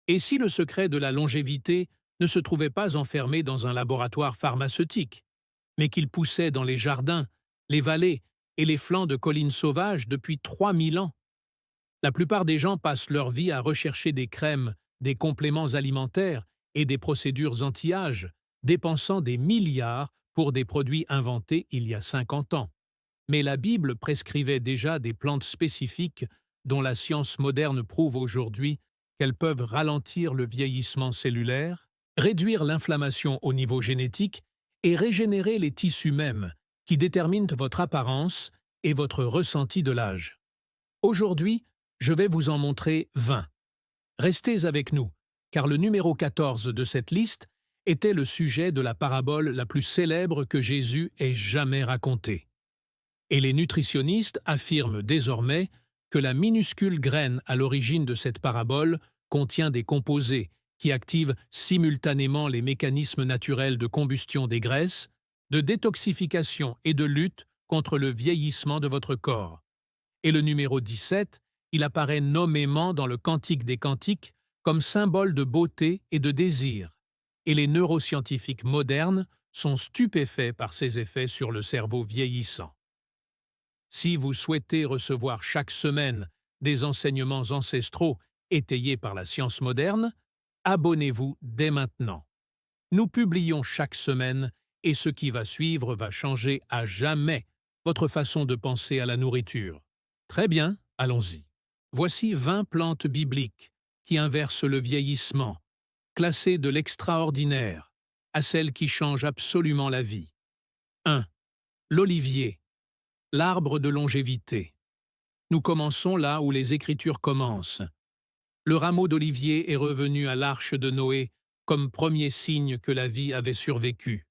Et si le secret de la longévité ne se trouvait pas enfermé dans un laboratoire pharmaceutique, mais qu'il poussait dans les jardins, les vallées et les flancs de collines sauvages depuis 3000 ans? La plupart des gens passent leur vie à rechercher des crèmes, des compléments alimentaires et des procédures anti-âge, dépensant des milliards pour des produits inventés il y a 50 ans. Mais la Bible prescrivait déjà des plantes spécifiques dont la science moderne prouve aujourd'hui qu'elles peuvent ralentir le vieillissement cellulaire, réduire l'inflammation au niveau génétique et régénérer les tissus mêmes, qui déterminent votre apparence et votre ressenti de l'âge. Aujourd'hui, je vais vous en montrer 20. Restez avec nous, car le numéro 14 de cette liste était le sujet de la parabole la plus célèbre que Jésus ait jamais racontée. Et les nutritionnistes affirment désormais que la minuscule graine à l'origine de cette parabole contient des composés qui activent simultanément les mécanismes naturels de combustion des graisses, de détoxification et de lutte contre le vieillissement de votre corps. Et le numéro 17, il apparaît nommément dans le Cantique des Cantiques comme symbole de beauté et de désir. Et les neuroscientifiques modernes sont stupéfaits par ses effets sur le cerveau vieillissant. Si vous souhaitez recevoir chaque semaine des enseignements ancestraux étayés par la science moderne, abonnez-vous dès maintenant. Nous publions chaque semaine et ce qui va suivre va changer à jamais votre façon de penser à la nourriture. Très bien, allons-y. Voici 20 plantes bibliques qui inversent le vieillissement, classées de l'extraordinaire à celles qui changent absolument la vie. 1. L'olivier, l'arbre de longévité. Nous commençons là où les Écritures commencent. Le rameau d'olivier est revenu à l'arche de Noé comme premier signe que la vie avait survécu.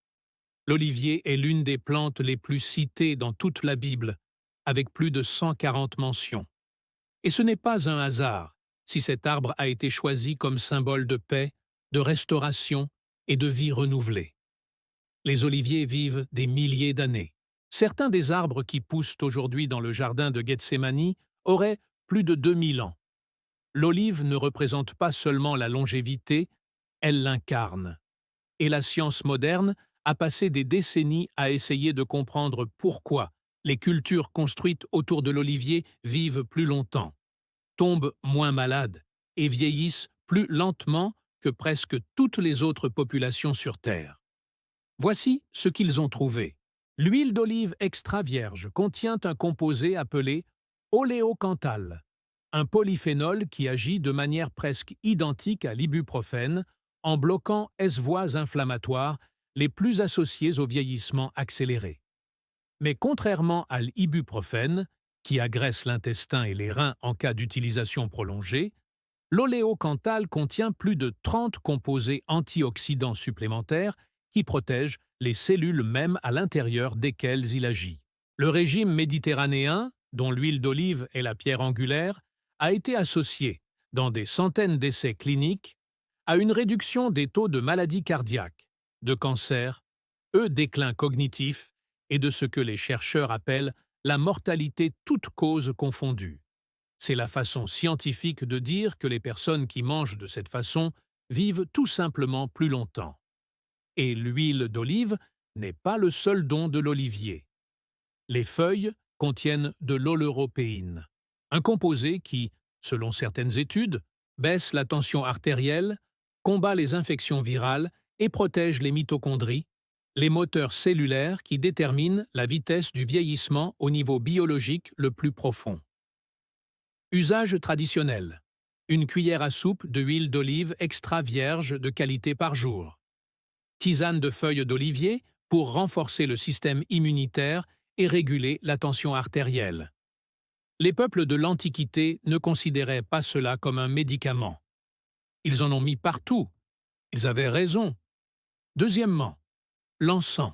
L'olivier est l'une des plantes les plus citées dans toute la Bible, avec plus de 140 mentions. Et ce n'est pas un hasard si cet arbre a été choisi comme symbole de paix, de restauration et de vie renouvelée. Les oliviers vivent des milliers d'années. Certains des arbres qui poussent aujourd'hui dans le jardin de Gethsémani auraient plus de 2000 ans. L'olive ne représente pas seulement la longévité, elle l'incarne. Et la science moderne a passé des décennies à essayer de comprendre pourquoi les cultures construites autour de l'olivier vivent plus longtemps, tombent moins malades et vieillissent plus lentement que presque toutes les autres populations sur Terre. Voici ce qu'ils ont trouvé. L'huile d'olive extra vierge contient un composé appelé oléocanthal, un polyphénol qui agit de manière presque identique à l'ibuprofène en bloquant les voies inflammatoires les plus associées au vieillissement accéléré. Mais contrairement à l'ibuprofène, qui agresse l'intestin et les reins en cas d'utilisation prolongée, l'oléocanthal contient plus de 30 composés antioxydants supplémentaires qui protègent les cellules même à l'intérieur desquelles il agit. Le régime méditerranéen, dont l'huile d'olive est la pierre angulaire, a été associé, dans des centaines d'essais cliniques, à une réduction des taux de maladies cardiaques, de cancer, déclin cognitif et de ce que les chercheurs appellent la mortalité toutes causes confondues. C'est la façon scientifique de dire que les personnes qui mangent de cette façon vivent tout simplement plus longtemps. Et l'huile d'olive n'est pas le seul don de l'olivier. Les feuilles contiennent de l'oleuropéine, un composé qui, selon certaines études, baisse la tension artérielle, combat les infections virales et protège les mitochondries, les moteurs cellulaires qui déterminent la vitesse du vieillissement au niveau biologique le plus profond. Usage traditionnel. Une cuillère à soupe de huile d'olive extra vierge de qualité par jour. Tisane de feuilles d'olivier pour renforcer le système immunitaire et réguler la tension artérielle. Les peuples de l'Antiquité ne considéraient pas cela comme un médicament. Ils en ont mis partout. Ils avaient raison. Deuxièmement, l'encens,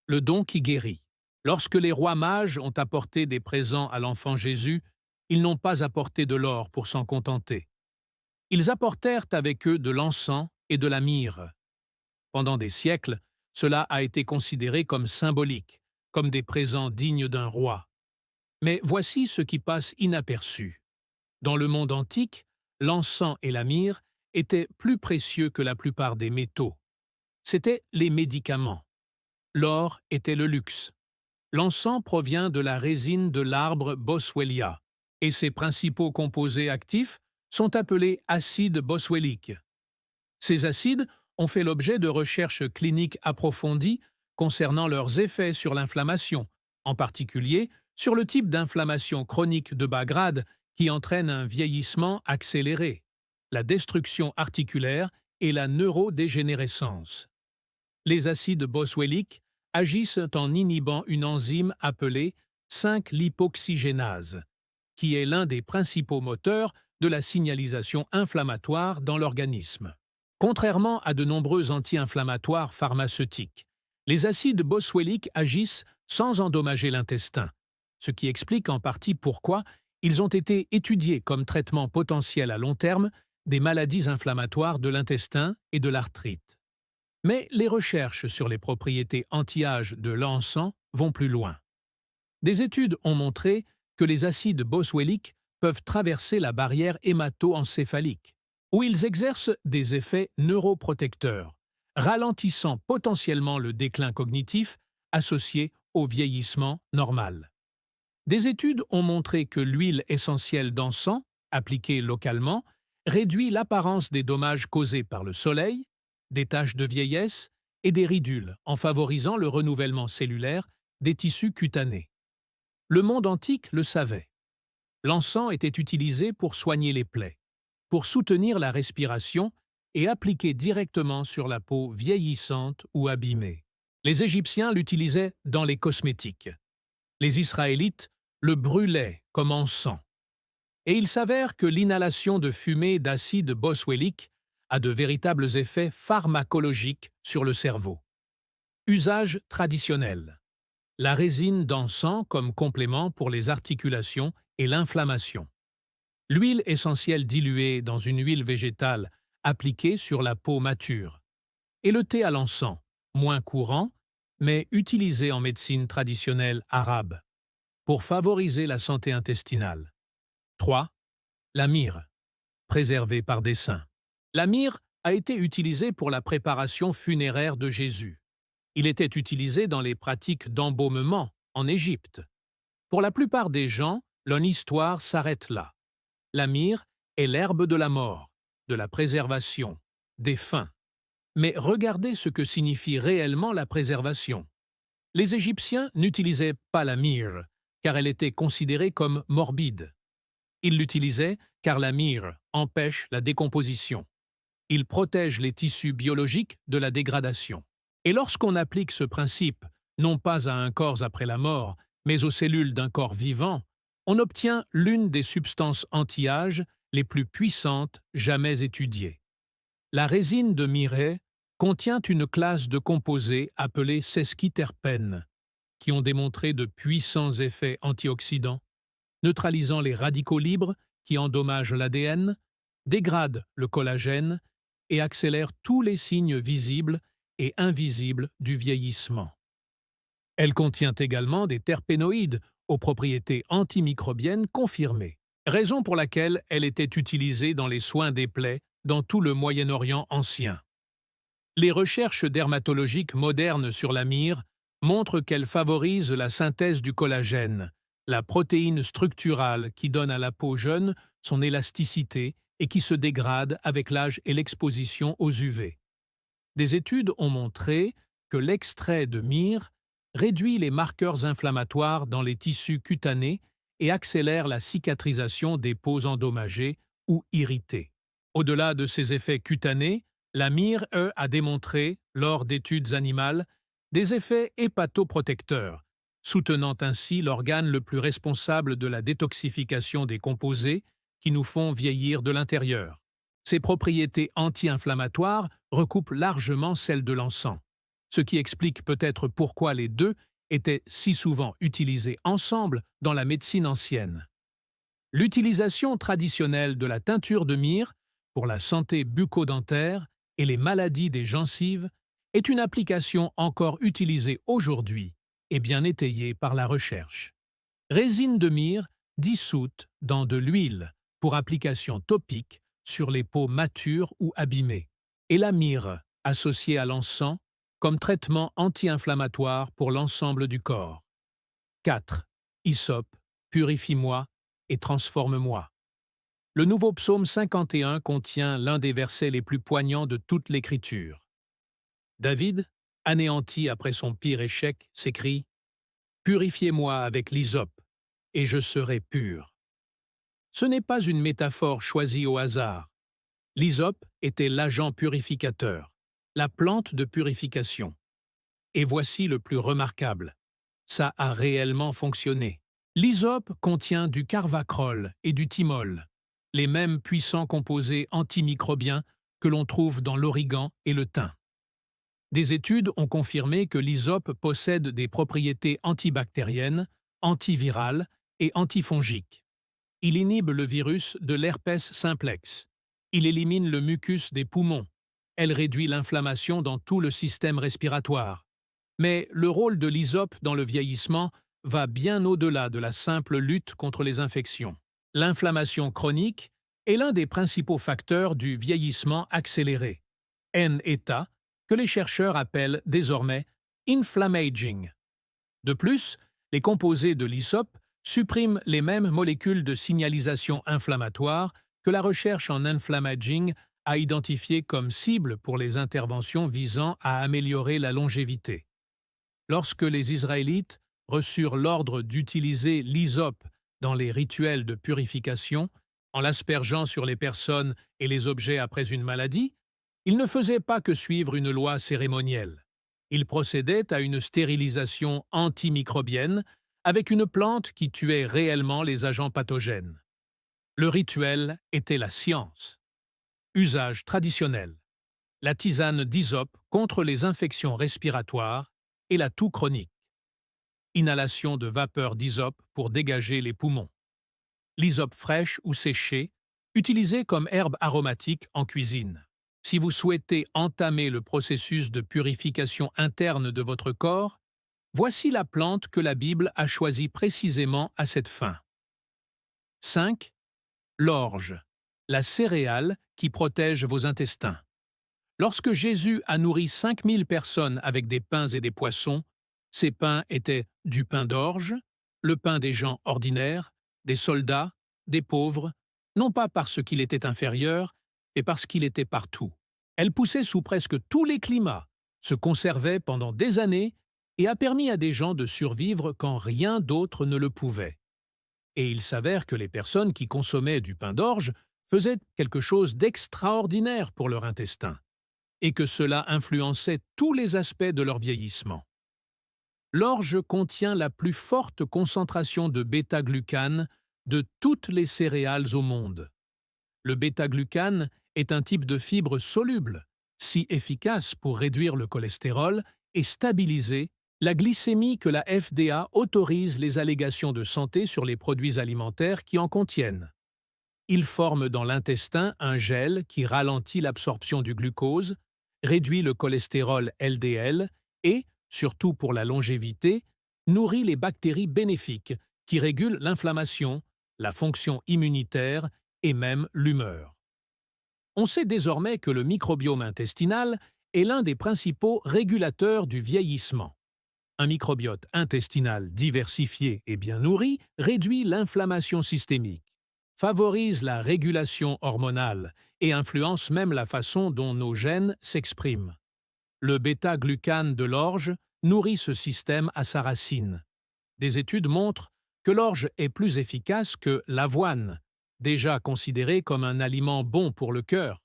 le don qui guérit. Lorsque les rois mages ont apporté des présents à l'enfant Jésus, ils n'ont pas apporté de l'or pour s'en contenter. Ils apportèrent avec eux de l'encens et de la myrrhe. Pendant des siècles, cela a été considéré comme symbolique, comme des présents dignes d'un roi. Mais voici ce qui passe inaperçu. Dans le monde antique, l'encens et la myrrhe était plus précieux que la plupart des métaux. C'étaient les médicaments. L'or était le luxe. L'encens provient de la résine de l'arbre Boswellia, et ses principaux composés actifs sont appelés acides boswelliques. Ces acides ont fait l'objet de recherches cliniques approfondies concernant leurs effets sur l'inflammation, en particulier sur le type d'inflammation chronique de bas grade qui entraîne un vieillissement accéléré, la destruction articulaire et la neurodégénérescence. Les acides boswelliques agissent en inhibant une enzyme appelée 5-lipoxygénase, qui est l'un des principaux moteurs de la signalisation inflammatoire dans l'organisme. Contrairement à de nombreux anti-inflammatoires pharmaceutiques, les acides boswelliques agissent sans endommager l'intestin, ce qui explique en partie pourquoi ils ont été étudiés comme traitement potentiel à long terme des maladies inflammatoires de l'intestin et de l'arthrite. Mais les recherches sur les propriétés anti-âge de l'encens vont plus loin. Des études ont montré que les acides boswelliques peuvent traverser la barrière hémato-encéphalique, où ils exercent des effets neuroprotecteurs, ralentissant potentiellement le déclin cognitif associé au vieillissement normal. Des études ont montré que l'huile essentielle d'encens, appliquée localement, réduit l'apparence des dommages causés par le soleil, des taches de vieillesse et des ridules en favorisant le renouvellement cellulaire des tissus cutanés. Le monde antique le savait. L'encens était utilisé pour soigner les plaies, pour soutenir la respiration et appliqué directement sur la peau vieillissante ou abîmée. Les Égyptiens l'utilisaient dans les cosmétiques. Les Israélites le brûlaient comme encens. Et il s'avère que l'inhalation de fumée d'acide boswellique a de véritables effets pharmacologiques sur le cerveau. Usage traditionnel. La résine d'encens comme complément pour les articulations et l'inflammation. L'huile essentielle diluée dans une huile végétale appliquée sur la peau mature. Et le thé à l'encens, moins courant, mais utilisé en médecine traditionnelle arabe, pour favoriser la santé intestinale. 3. La myrrhe, préservée par des saints. La myrrhe a été utilisée pour la préparation funéraire de Jésus. Il était utilisé dans les pratiques d'embaumement en Égypte. Pour la plupart des gens, leur histoire s'arrête là. La myrrhe est l'herbe de la mort, de la préservation, des fins. Mais regardez ce que signifie réellement la préservation. Les Égyptiens n'utilisaient pas la myrrhe, car elle était considérée comme morbide. Ils l'utilisaient car la myrrhe empêche la décomposition. Il protège les tissus biologiques de la dégradation. Et lorsqu'on applique ce principe, non pas à un corps après la mort, mais aux cellules d'un corps vivant, on obtient l'une des substances anti-âge les plus puissantes jamais étudiées. La résine de myrrhe contient une classe de composés appelés sesquiterpènes, qui ont démontré de puissants effets antioxydants, neutralisant les radicaux libres qui endommagent l'ADN, dégradent le collagène et accélèrent tous les signes visibles et invisibles du vieillissement. Elle contient également des terpénoïdes aux propriétés antimicrobiennes confirmées, raison pour laquelle elle était utilisée dans les soins des plaies dans tout le Moyen-Orient ancien. Les recherches dermatologiques modernes sur la myrrhe montrent qu'elle favorise la synthèse du collagène, la protéine structurale qui donne à la peau jeune son élasticité et qui se dégrade avec l'âge et l'exposition aux UV. Des études ont montré que l'extrait de myrrhe réduit les marqueurs inflammatoires dans les tissus cutanés et accélère la cicatrisation des peaux endommagées ou irritées. Au-delà de ces effets cutanés, la myrrhe a démontré, lors d'études animales, des effets hépatoprotecteurs, soutenant ainsi l'organe le plus responsable de la détoxification des composés qui nous font vieillir de l'intérieur. Ses propriétés anti-inflammatoires recoupent largement celles de l'encens, ce qui explique peut-être pourquoi les deux étaient si souvent utilisés ensemble dans la médecine ancienne. L'utilisation traditionnelle de la teinture de myrrhe pour la santé bucco-dentaire et les maladies des gencives est une application encore utilisée aujourd'hui et bien étayée par la recherche. Résine de myrrhe dissoute dans de l'huile pour application topique sur les peaux matures ou abîmées, et la myrrhe, associée à l'encens, comme traitement anti-inflammatoire pour l'ensemble du corps. 4. Hysope, purifie-moi et transforme-moi. Le nouveau psaume 51 contient l'un des versets les plus poignants de toute l'Écriture. David, anéanti après son pire échec, s'écrie « Purifiez-moi avec l'hysope, et je serai pur ». Ce n'est pas une métaphore choisie au hasard. L'hysope était l'agent purificateur, la plante de purification. Et voici le plus remarquable. Ça a réellement fonctionné. L'hysope contient du carvacrol et du thymol, les mêmes puissants composés antimicrobiens que l'on trouve dans l'origan et le thym. Des études ont confirmé que l'hysope possède des propriétés antibactériennes, antivirales et antifongiques. Il inhibe le virus de l'herpès simplex. Il élimine le mucus des poumons. Elle réduit l'inflammation dans tout le système respiratoire. Mais le rôle de l'hysope dans le vieillissement va bien au-delà de la simple lutte contre les infections. L'inflammation chronique est l'un des principaux facteurs du vieillissement accéléré, N-état, que les chercheurs appellent désormais inflammaging. De plus, les composés de l'hysope suppriment les mêmes molécules de signalisation inflammatoire que la recherche en inflammaging a identifiées comme cibles pour les interventions visant à améliorer la longévité. Lorsque les Israélites reçurent l'ordre d'utiliser l'hysope dans les rituels de purification, en l'aspergeant sur les personnes et les objets après une maladie, ils ne faisaient pas que suivre une loi cérémonielle. Ils procédaient à une stérilisation antimicrobienne avec une plante qui tuait réellement les agents pathogènes. Le rituel était la science. Usage traditionnel. La tisane d'hysope contre les infections respiratoires et la toux chronique. Inhalation de vapeur d'hysope pour dégager les poumons. L'hysope fraîche ou séchée, utilisée comme herbe aromatique en cuisine. Si vous souhaitez entamer le processus de purification interne de votre corps, voici la plante que la Bible a choisie précisément à cette fin. 5. L'orge, la céréale qui protège vos intestins. Lorsque Jésus a nourri 5000 personnes avec des pains et des poissons, ces pains étaient du pain d'orge, le pain des gens ordinaires, des soldats, des pauvres, non pas parce qu'il était inférieur, mais parce qu'il était partout. Elle poussait sous presque tous les climats, se conservait pendant des années et a permis à des gens de survivre quand rien d'autre ne le pouvait. Et il s'avère que les personnes qui consommaient du pain d'orge faisaient quelque chose d'extraordinaire pour leur intestin, et que cela influençait tous les aspects de leur vieillissement. L'orge contient la plus forte concentration de bêta-glucane de toutes les céréales au monde. Le bêta-glucane est un type de fibre soluble, si efficace pour réduire le cholestérol et stabiliser la glycémie que la FDA autorise les allégations de santé sur les produits alimentaires qui en contiennent. Il forme dans l'intestin un gel qui ralentit l'absorption du glucose, réduit le cholestérol LDL et, surtout pour la longévité, nourrit les bactéries bénéfiques qui régulent l'inflammation, la fonction immunitaire et même l'humeur. On sait désormais que le microbiome intestinal est l'un des principaux régulateurs du vieillissement. Un microbiote intestinal diversifié et bien nourri réduit l'inflammation systémique, favorise la régulation hormonale et influence même la façon dont nos gènes s'expriment. Le bêta-glucane de l'orge nourrit ce système à sa racine. Des études montrent que l'orge est plus efficace que l'avoine, déjà considérée comme un aliment bon pour le cœur,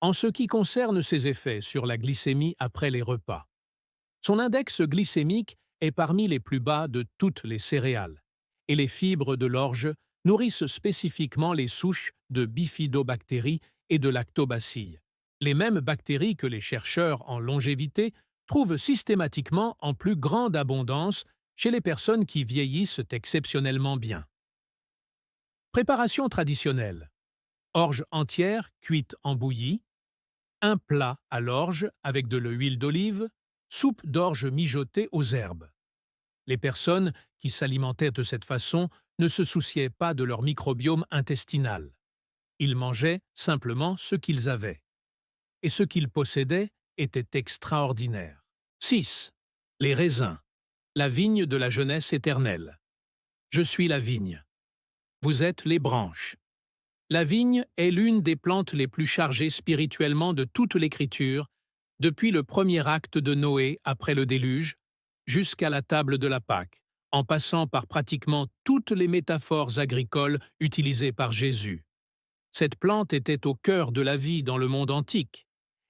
en ce qui concerne ses effets sur la glycémie après les repas. Son index glycémique est parmi les plus bas de toutes les céréales, et les fibres de l'orge nourrissent spécifiquement les souches de bifidobactéries et de lactobacilles, les mêmes bactéries que les chercheurs en longévité trouvent systématiquement en plus grande abondance chez les personnes qui vieillissent exceptionnellement bien. Préparation traditionnelle. Orge entière cuite en bouillie, un plat à l'orge avec de l'huile d'olive, soupe d'orge mijotée aux herbes. Les personnes qui s'alimentaient de cette façon ne se souciaient pas de leur microbiome intestinal. Ils mangeaient simplement ce qu'ils avaient. Et ce qu'ils possédaient était extraordinaire. 6. Les raisins. La vigne de la jeunesse éternelle. Je suis la vigne. Vous êtes les branches. La vigne est l'une des plantes les plus chargées spirituellement de toute l'Écriture, depuis le premier acte de Noé après le déluge, jusqu'à la table de la Pâque, en passant par pratiquement toutes les métaphores agricoles utilisées par Jésus. Cette plante était au cœur de la vie dans le monde antique,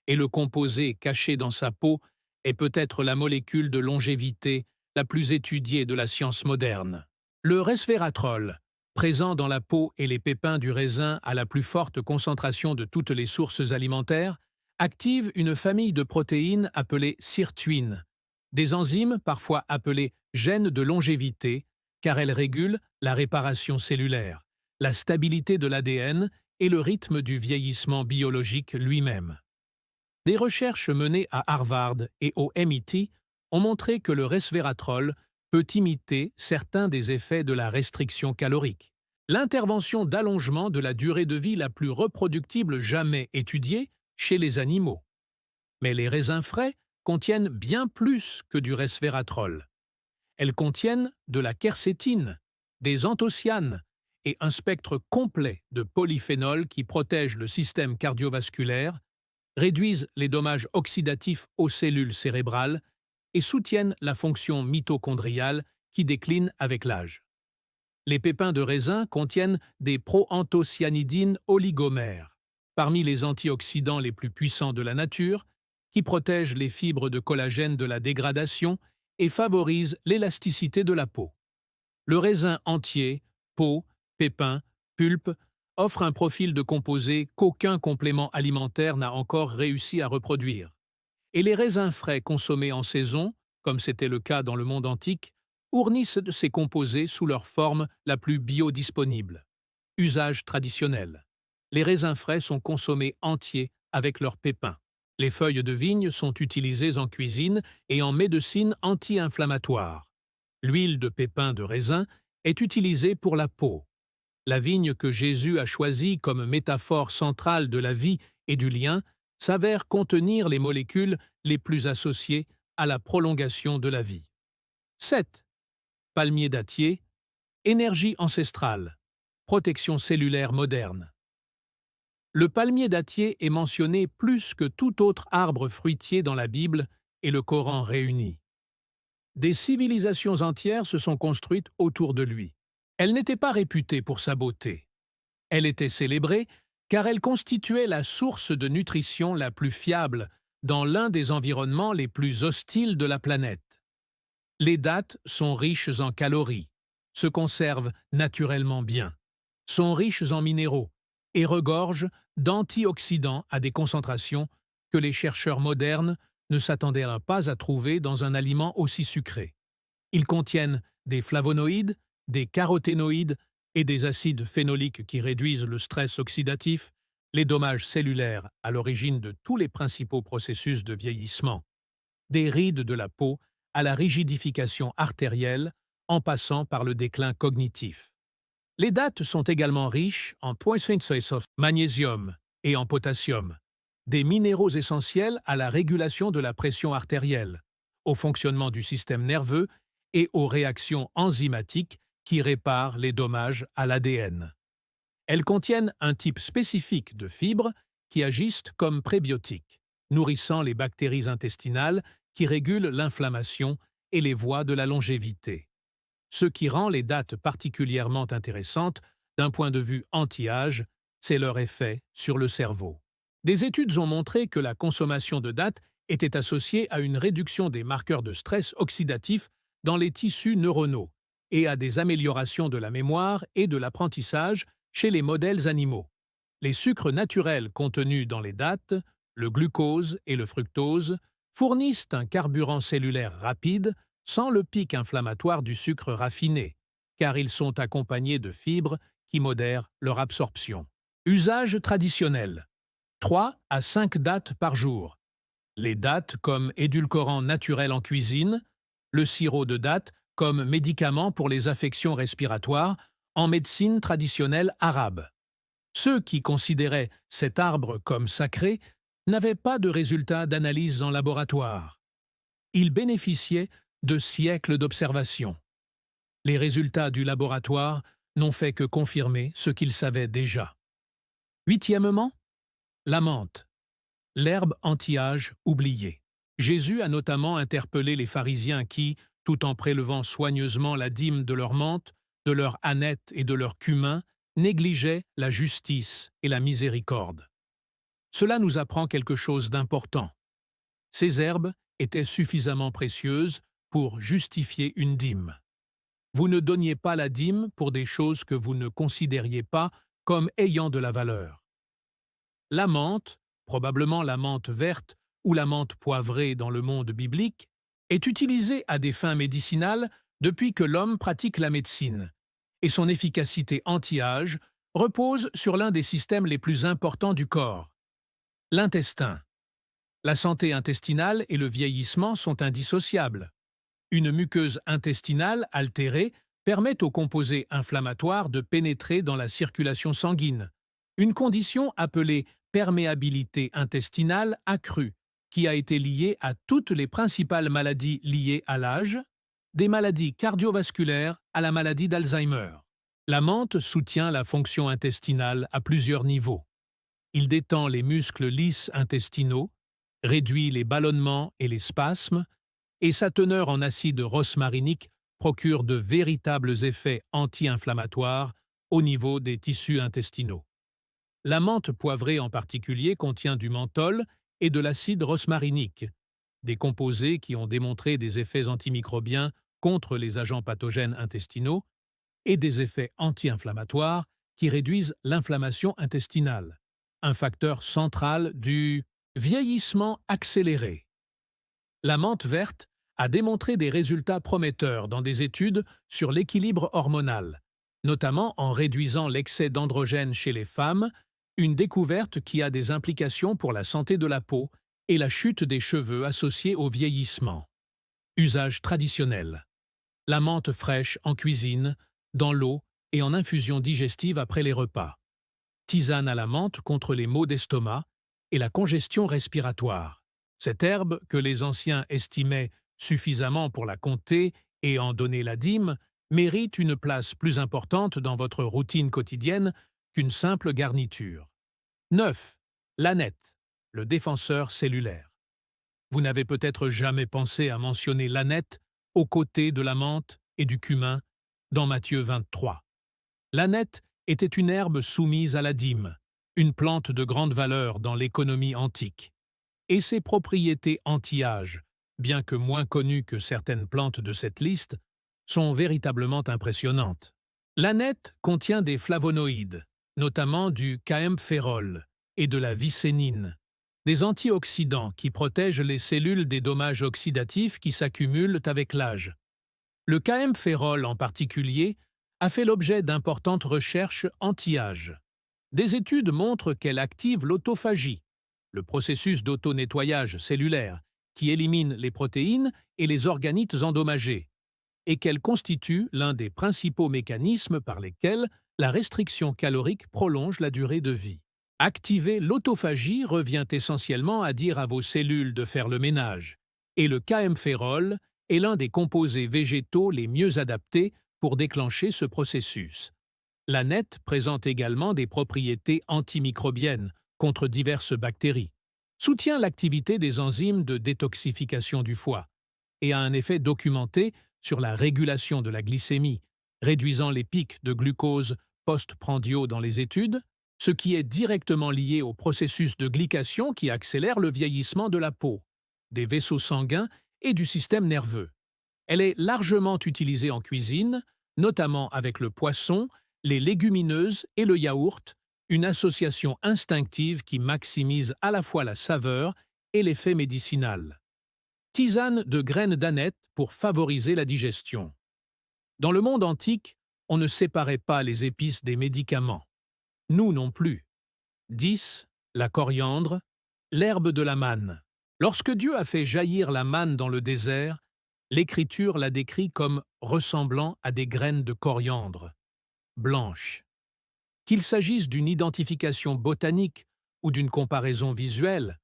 et le composé caché dans sa peau est peut-être la molécule de longévité la plus étudiée de la science moderne. Le resveratrol, présent dans la peau et les pépins du raisin à la plus forte concentration de toutes les sources alimentaires, active une famille de protéines appelées sirtuines, des enzymes parfois appelées gènes de longévité, car elles régulent la réparation cellulaire, la stabilité de l'ADN et le rythme du vieillissement biologique lui-même. Des recherches menées à Harvard et au MIT ont montré que le resveratrol peut imiter certains des effets de la restriction calorique. L'intervention d'allongement de la durée de vie la plus reproductible jamais étudiée chez les animaux. Mais les raisins frais contiennent bien plus que du resveratrol. Elles contiennent de la quercétine, des anthocyanes et un spectre complet de polyphénols qui protègent le système cardiovasculaire, réduisent les dommages oxydatifs aux cellules cérébrales et soutiennent la fonction mitochondriale qui décline avec l'âge. Les pépins de raisin contiennent des proanthocyanidines oligomères, parmi les antioxydants les plus puissants de la nature, qui protègent les fibres de collagène de la dégradation et favorisent l'élasticité de la peau. Le raisin entier, peau, pépins, pulpe, offre un profil de composé qu'aucun complément alimentaire n'a encore réussi à reproduire. Et les raisins frais consommés en saison, comme c'était le cas dans le monde antique, ournissent de ces composés sous leur forme la plus biodisponible. Usage traditionnel. Les raisins frais sont consommés entiers avec leurs pépins. Les feuilles de vigne sont utilisées en cuisine et en médecine anti-inflammatoire. L'huile de pépins de raisin est utilisée pour la peau. La vigne que Jésus a choisie comme métaphore centrale de la vie et du lien s'avère contenir les molécules les plus associées à la prolongation de la vie. 7. Palmier dattier, énergie ancestrale, protection cellulaire moderne. Le palmier dattier est mentionné plus que tout autre arbre fruitier dans la Bible et le Coran réunis. Des civilisations entières se sont construites autour de lui. Elle n'était pas réputée pour sa beauté. Elle était célébrée car elle constituait la source de nutrition la plus fiable dans l'un des environnements les plus hostiles de la planète. Les dattes sont riches en calories, se conservent naturellement bien, sont riches en minéraux et regorgent d'antioxydants à des concentrations que les chercheurs modernes ne s'attendaient pas à trouver dans un aliment aussi sucré. Ils contiennent des flavonoïdes, des caroténoïdes et des acides phénoliques qui réduisent le stress oxydatif, les dommages cellulaires à l'origine de tous les principaux processus de vieillissement, des rides de la peau à la rigidification artérielle en passant par le déclin cognitif. Les dattes sont également riches en magnésium et en potassium, des minéraux essentiels à la régulation de la pression artérielle, au fonctionnement du système nerveux et aux réactions enzymatiques qui réparent les dommages à l'ADN. Elles contiennent un type spécifique de fibres qui agissent comme prébiotiques, nourrissant les bactéries intestinales qui régulent l'inflammation et les voies de la longévité. Ce qui rend les dattes particulièrement intéressantes d'un point de vue anti-âge, c'est leur effet sur le cerveau. Des études ont montré que la consommation de dattes était associée à une réduction des marqueurs de stress oxydatif dans les tissus neuronaux et à des améliorations de la mémoire et de l'apprentissage chez les modèles animaux. Les sucres naturels contenus dans les dattes, le glucose et le fructose, fournissent un carburant cellulaire rapide sans le pic inflammatoire du sucre raffiné, car ils sont accompagnés de fibres qui modèrent leur absorption. Usage traditionnel. 3 à 5 dattes par jour. Les dattes comme édulcorant naturel en cuisine, le sirop de dattes comme médicament pour les affections respiratoires en médecine traditionnelle arabe. Ceux qui considéraient cet arbre comme sacré n'avaient pas de résultats d'analyse en laboratoire. Ils bénéficiaient de siècles d'observation. Les résultats du laboratoire n'ont fait que confirmer ce qu'ils savaient déjà. Huitièmement, la menthe, l'herbe anti-âge oubliée. Jésus a notamment interpellé les pharisiens qui, tout en prélevant soigneusement la dîme de leur menthe, de leur hannête et de leur cumin, négligeaient la justice et la miséricorde. Cela nous apprend quelque chose d'important. Ces herbes étaient suffisamment précieuses pour justifier une dîme. Vous ne donniez pas la dîme pour des choses que vous ne considériez pas comme ayant de la valeur. La menthe, probablement la menthe verte ou la menthe poivrée dans le monde biblique, est utilisée à des fins médicinales depuis que l'homme pratique la médecine, et son efficacité anti-âge repose sur l'un des systèmes les plus importants du corps, l'intestin. La santé intestinale et le vieillissement sont indissociables. Une muqueuse intestinale altérée permet aux composés inflammatoires de pénétrer dans la circulation sanguine, une condition appelée perméabilité intestinale accrue, qui a été liée à toutes les principales maladies liées à l'âge, des maladies cardiovasculaires à la maladie d'Alzheimer. La menthe soutient la fonction intestinale à plusieurs niveaux. Il détend les muscles lisses intestinaux, réduit les ballonnements et les spasmes, et sa teneur en acide rosmarinique procure de véritables effets anti-inflammatoires au niveau des tissus intestinaux. La menthe poivrée en particulier contient du menthol et de l'acide rosmarinique, des composés qui ont démontré des effets antimicrobiens contre les agents pathogènes intestinaux et des effets anti-inflammatoires qui réduisent l'inflammation intestinale, un facteur central du vieillissement accéléré. La menthe verte a démontré des résultats prometteurs dans des études sur l'équilibre hormonal, notamment en réduisant l'excès d'androgènes chez les femmes, une découverte qui a des implications pour la santé de la peau et la chute des cheveux associés au vieillissement. Usage traditionnel. La menthe fraîche en cuisine, dans l'eau et en infusion digestive après les repas. Tisane à la menthe contre les maux d'estomac et la congestion respiratoire. Cette herbe, que les anciens estimaient suffisamment pour la compter et en donner la dîme, mérite une place plus importante dans votre routine quotidienne qu'une simple garniture. 9. L'ânette, le défenseur cellulaire. Vous n'avez peut-être jamais pensé à mentionner l'ânette aux côtés de la menthe et du cumin dans Matthieu 23. L'ânette était une herbe soumise à la dîme, une plante de grande valeur dans l'économie antique. Et ses propriétés anti-âge, bien que moins connues que certaines plantes de cette liste, sont véritablement impressionnantes. L'ânette contient des flavonoïdes, notamment du caemphérol et de la vicénine, des antioxydants qui protègent les cellules des dommages oxydatifs qui s'accumulent avec l'âge. Le caemphérol en particulier a fait l'objet d'importantes recherches anti-âge. Des études montrent qu'elle active l'autophagie, le processus d'auto-nettoyage cellulaire qui élimine les protéines et les organites endommagés, et qu'elle constitue l'un des principaux mécanismes par lesquels la restriction calorique prolonge la durée de vie. Activer l'autophagie revient essentiellement à dire à vos cellules de faire le ménage, et le caemphérol est l'un des composés végétaux les mieux adaptés pour déclencher ce processus. L'ânette présente également des propriétés antimicrobiennes contre diverses bactéries, soutient l'activité des enzymes de détoxification du foie et a un effet documenté sur la régulation de la glycémie, réduisant les pics de glucose post-prandiaux dans les études, ce qui est directement lié au processus de glycation qui accélère le vieillissement de la peau, des vaisseaux sanguins et du système nerveux. Elle est largement utilisée en cuisine, notamment avec le poisson, les légumineuses et le yaourt, une association instinctive qui maximise à la fois la saveur et l'effet médicinal. Tisane de graines d'ânette pour favoriser la digestion. Dans le monde antique, on ne séparait pas les épices des médicaments. Nous non plus. 10. La coriandre, l'herbe de la manne. Lorsque Dieu a fait jaillir la manne dans le désert, l'Écriture la décrit comme ressemblant à des graines de coriandre, blanches. Qu'il s'agisse d'une identification botanique ou d'une comparaison visuelle,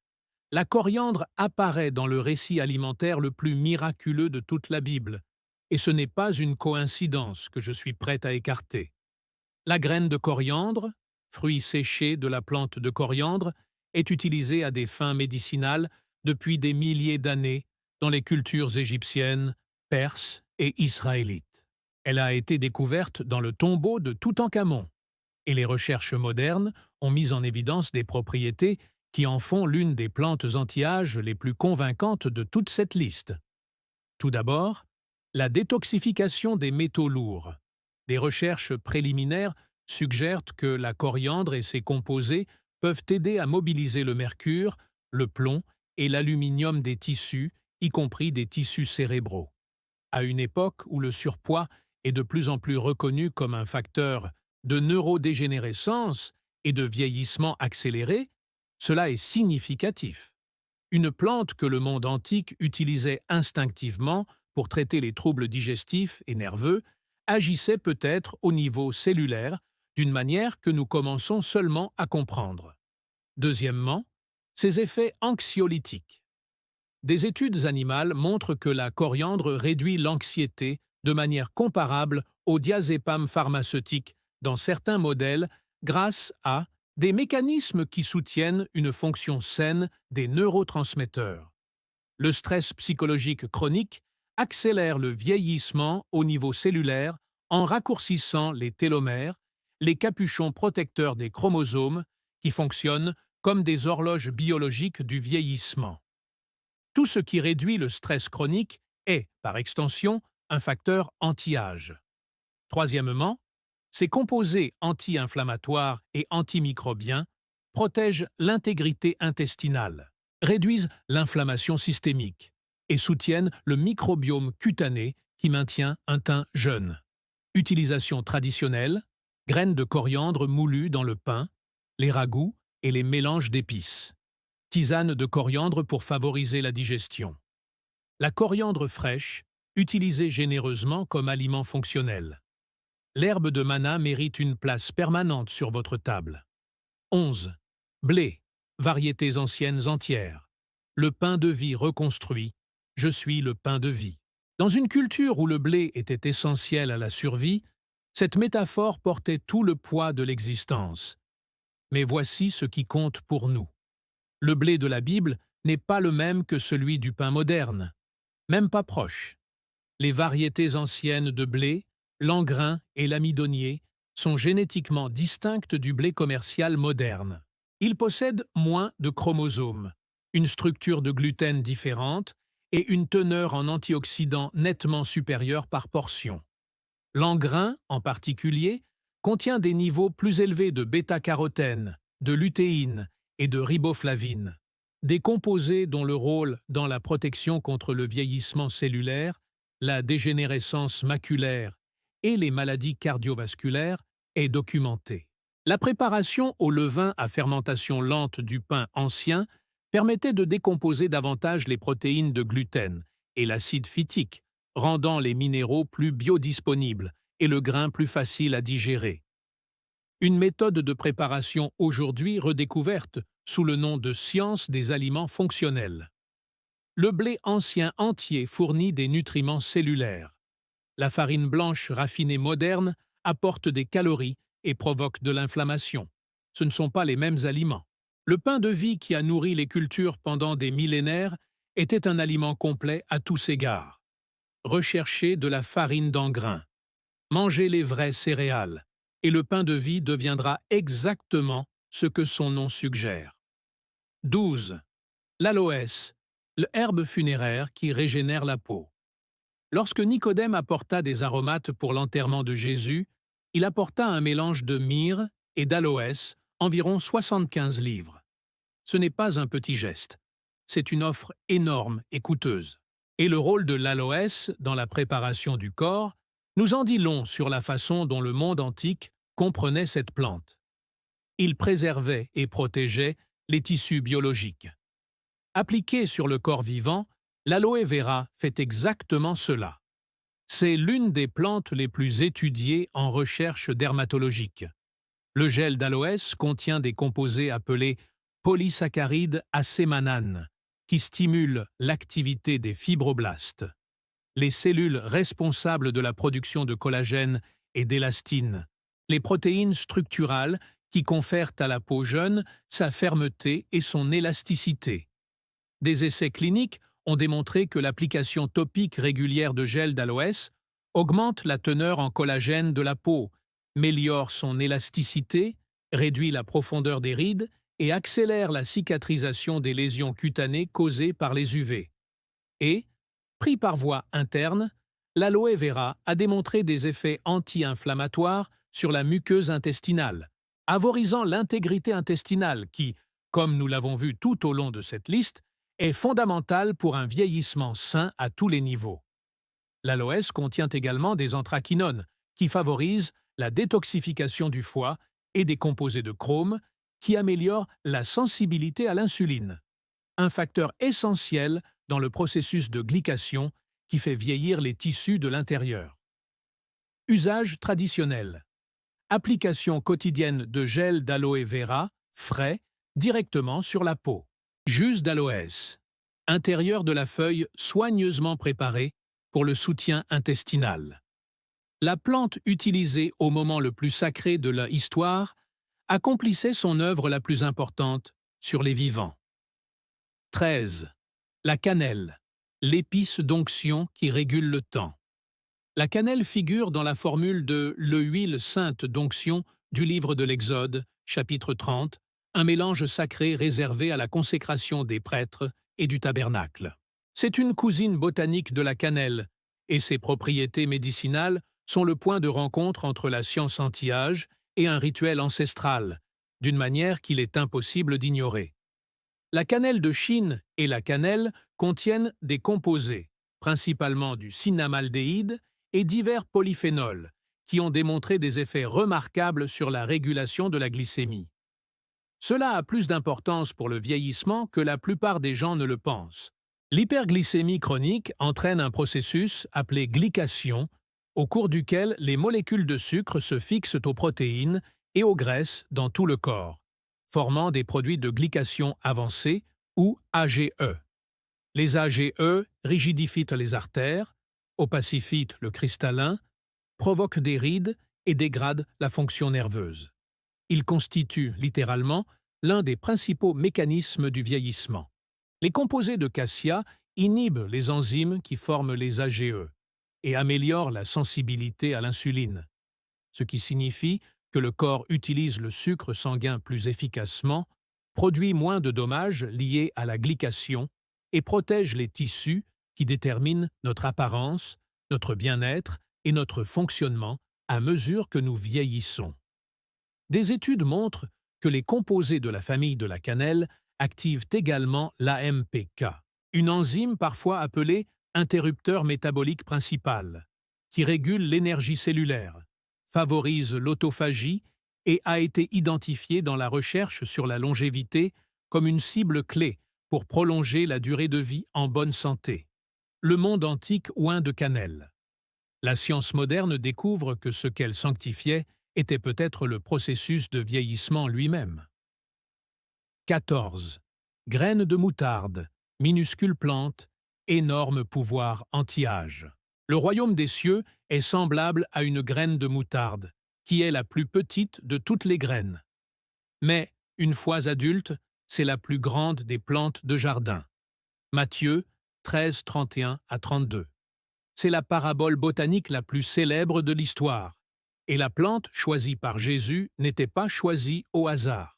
la coriandre apparaît dans le récit alimentaire le plus miraculeux de toute la Bible, et ce n'est pas une coïncidence que je suis prêt à écarter. La graine de coriandre, fruit séché de la plante de coriandre, est utilisée à des fins médicinales depuis des milliers d'années dans les cultures égyptiennes, perses et israélites. Elle a été découverte dans le tombeau de Toutankhamon, et les recherches modernes ont mis en évidence des propriétés qui en font l'une des plantes anti-âge les plus convaincantes de toute cette liste. Tout d'abord, la détoxification des métaux lourds. Des recherches préliminaires suggèrent que la coriandre et ses composés peuvent aider à mobiliser le mercure, le plomb et l'aluminium des tissus, y compris des tissus cérébraux. À une époque où le surpoids est de plus en plus reconnu comme un facteur de neurodégénérescence et de vieillissement accéléré, cela est significatif. Une plante que le monde antique utilisait instinctivement pour traiter les troubles digestifs et nerveux agissait peut-être au niveau cellulaire d'une manière que nous commençons seulement à comprendre. Deuxièmement, ses effets anxiolytiques. Des études animales montrent que la coriandre réduit l'anxiété de manière comparable au diazépam pharmaceutique dans certains modèles grâce à des mécanismes qui soutiennent une fonction saine des neurotransmetteurs. Le stress psychologique chronique accélère le vieillissement au niveau cellulaire en raccourcissant les télomères, les capuchons protecteurs des chromosomes qui fonctionnent comme des horloges biologiques du vieillissement. Tout ce qui réduit le stress chronique est, par extension, un facteur anti-âge. Troisièmement, ces composés anti-inflammatoires et antimicrobiens protègent l'intégrité intestinale, réduisent l'inflammation systémique et soutiennent le microbiome cutané qui maintient un teint jeune. Utilisation traditionnelle, graines de coriandre moulues dans le pain, les ragoûts et les mélanges d'épices. Tisane de coriandre pour favoriser la digestion. La coriandre fraîche, utilisée généreusement comme aliment fonctionnel. L'herbe de mana mérite une place permanente sur votre table. 11. Blé, variétés anciennes entières. Le pain de vie reconstruit. Je suis le pain de vie. Dans une culture où le blé était essentiel à la survie, cette métaphore portait tout le poids de l'existence. Mais voici ce qui compte pour nous. Le blé de la Bible n'est pas le même que celui du pain moderne, même pas proche. Les variétés anciennes de blé, l'engrain et l'amidonnier, sont génétiquement distinctes du blé commercial moderne. Ils possèdent moins de chromosomes, une structure de gluten différente et une teneur en antioxydants nettement supérieure par portion. L'engrain, en particulier, contient des niveaux plus élevés de bêta-carotène, de lutéine et de riboflavine, des composés dont le rôle dans la protection contre le vieillissement cellulaire, la dégénérescence maculaire et les maladies cardiovasculaires est documenté. La préparation au levain à fermentation lente du pain ancien permettait de décomposer davantage les protéines de gluten et l'acide phytique, rendant les minéraux plus biodisponibles et le grain plus facile à digérer. Une méthode de préparation aujourd'hui redécouverte sous le nom de science des aliments fonctionnels. Le blé ancien entier fournit des nutriments cellulaires. La farine blanche raffinée moderne apporte des calories et provoque de l'inflammation. Ce ne sont pas les mêmes aliments. Le pain de vie qui a nourri les cultures pendant des millénaires était un aliment complet à tous égards. Recherchez de la farine d'engrain. Mangez les vraies céréales, et le pain de vie deviendra exactement ce que son nom suggère. 12. L'aloès, l'herbe funéraire qui régénère la peau. Lorsque Nicodème apporta des aromates pour l'enterrement de Jésus, il apporta un mélange de myrrhe et d'aloès, environ 75 livres. Ce n'est pas un petit geste. C'est une offre énorme et coûteuse. Et le rôle de l'aloès dans la préparation du corps nous en dit long sur la façon dont le monde antique comprenait cette plante. Il préservait et protégeait les tissus biologiques. Appliqué sur le corps vivant, l'aloe vera fait exactement cela. C'est l'une des plantes les plus étudiées en recherche dermatologique. Le gel d'aloès contient des composés appelés polysaccharides acémananes, qui stimulent l'activité des fibroblastes, les cellules responsables de la production de collagène et d'élastine, les protéines structurales qui confèrent à la peau jeune sa fermeté et son élasticité. Des essais cliniques ont démontré que l'application topique régulière de gel d'aloès augmente la teneur en collagène de la peau, améliore son élasticité, réduit la profondeur des rides et accélère la cicatrisation des lésions cutanées causées par les UV. Et, pris par voie interne, l'aloe vera a démontré des effets anti-inflammatoires sur la muqueuse intestinale, favorisant l'intégrité intestinale qui, comme nous l'avons vu tout au long de cette liste, est fondamentale pour un vieillissement sain à tous les niveaux. L'aloès contient également des anthraquinones qui favorisent la détoxification du foie et des composés de chrome qui améliorent la sensibilité à l'insuline, un facteur essentiel dans le processus de glycation qui fait vieillir les tissus de l'intérieur. Usage traditionnel. Application quotidienne de gel d'aloe vera, frais, directement sur la peau. Jus d'aloès. Intérieur de la feuille soigneusement préparée pour le soutien intestinal. La plante utilisée au moment le plus sacré de l'histoire accomplissait son œuvre la plus importante sur les vivants. 13. La cannelle, l'épice d'onction qui régule le temps. La cannelle figure dans la formule de l'huile sainte d'onction du livre de l'Exode, chapitre 30, un mélange sacré réservé à la consécration des prêtres et du tabernacle. C'est une cousine botanique de la cannelle, et ses propriétés médicinales sont le point de rencontre entre la science anti-âge et un rituel ancestral, d'une manière qu'il est impossible d'ignorer. La cannelle de Chine et la cannelle contiennent des composés, principalement du cinnamaldéhyde et divers polyphénols, qui ont démontré des effets remarquables sur la régulation de la glycémie. Cela a plus d'importance pour le vieillissement que la plupart des gens ne le pensent. L'hyperglycémie chronique entraîne un processus appelé glycation, au cours duquel les molécules de sucre se fixent aux protéines et aux graisses dans tout le corps, formant des produits de glycation avancée ou AGE. Les AGE rigidifient les artères, opacifient le cristallin, provoquent des rides et dégradent la fonction nerveuse. Ils constituent littéralement l'un des principaux mécanismes du vieillissement. Les composés de cassia inhibent les enzymes qui forment les AGE et améliorent la sensibilité à l'insuline, ce qui signifie que le corps utilise le sucre sanguin plus efficacement, produit moins de dommages liés à la glycation et protège les tissus qui déterminent notre apparence, notre bien-être et notre fonctionnement à mesure que nous vieillissons. Des études montrent que les composés de la famille de la cannelle activent également l'AMPK, une enzyme parfois appelée interrupteur métabolique principal, qui régule l'énergie cellulaire, favorise l'autophagie et a été identifiée dans la recherche sur la longévité comme une cible clé pour prolonger la durée de vie en bonne santé. Le monde antique oint de cannelle. La science moderne découvre que ce qu'elle sanctifiait était peut-être le processus de vieillissement lui-même. 14. Graines de moutarde, minuscule plante, énorme pouvoir anti-âge. Le royaume des cieux est semblable à une graine de moutarde, qui est la plus petite de toutes les graines. Mais, une fois adulte, c'est la plus grande des plantes de jardin. Matthieu 13, 31 à 32. C'est la parabole botanique la plus célèbre de l'histoire. Et la plante choisie par Jésus n'était pas choisie au hasard.